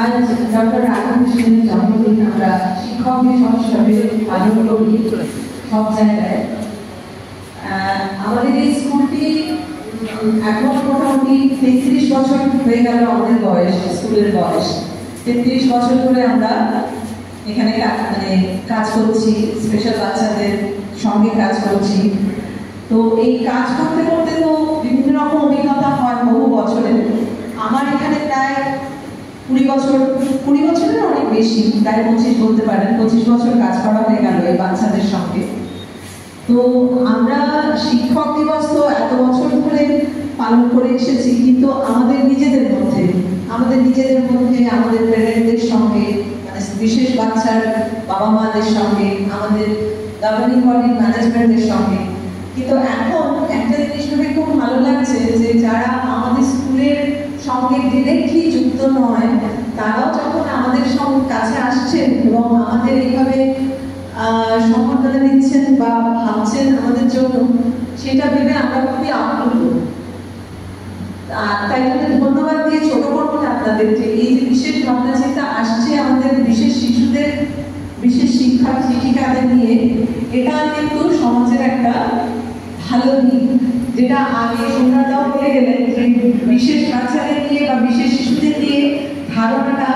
আজ ডক্টর রাধাকৃষ্ণের জন্মদিন আমরা শিক্ষক দিবস হিসাবে পালন করি সব জায়গায়। আমাদের এই স্কুলটি এখন মোটামুটি 33 বছর হয়ে গেল আমাদের বয়স, স্কুলের বয়স 33 বছর ধরে আমরা এখানে কাজ করছি, স্পেশাল বাচ্চাদের সঙ্গে কাজ করছি। তো এই কাজ করতে করতে তো বিভিন্ন রকম অভিজ্ঞতা হয় বহু বছরের। আমার এখানে প্রায় 20 বছরের অনেক বেশি, প্রায় 25 বলতে পারেন, 25 বছর কাজ করা হয়ে গেল এই বাচ্চাদের সঙ্গে। তো আমরা শিক্ষক দিবস তো এত বছর ধরে পালন করে এসেছি, কিন্তু আমাদের নিজেদের মধ্যে আমাদের প্যারেন্টদের সঙ্গে, মানে বিশেষ বাচ্চার বাবা মাদের সঙ্গে, আমাদের গভর্নিং বডির ম্যানেজমেন্টের সঙ্গে। কিন্তু এখন একটা জিনিস ভেবে খুব ভালো লাগছে যে যারা আমাদের স্কুলের সঙ্গে ডিরেক্টলি যুক্ত নয়, তারাও যখন আমাদের কাছে আসছেন এবং আমাদের এইভাবে সম্বর্ধনা দিচ্ছেন বা ভাবছেন আমাদের জন্য, সেটা ভেবে আমরা খুবই আপ্লুত। তাই জন্য ধন্যবাদ দিয়ে ছোট করবো না আপনাদের, যে এই যে বিশেষ ভাবনা চিন্তা আসছে আমাদের বিশেষ শিশুদের, বিশেষ শিক্ষিকাদের নিয়ে, এটা কিন্তু সমাজের একটা ভালো দিক। যেটা আগে সুন্দরদাও বলে গেলেন যে বিশেষ বাচ্চাদের নিয়ে বা বিশেষ শিশুদের নিয়ে ধারণাটা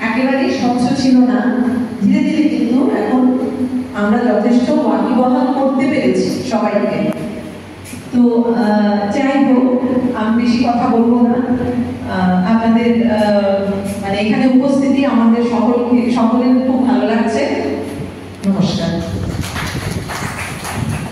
একেবারেই স্বচ্ছ ছিল না। ধীরে ধীরে কিন্তু এখন আমরা যথেষ্ট ওয়াকিবহাল করতে পেরেছি সবাইকে। তো যাই হোক, আমি বেশি কথা বলবো না। আপনাদের মানে এখানে উপস্থিতি আমাদের সকলের খুব ভালো লাগছে। নমস্কার।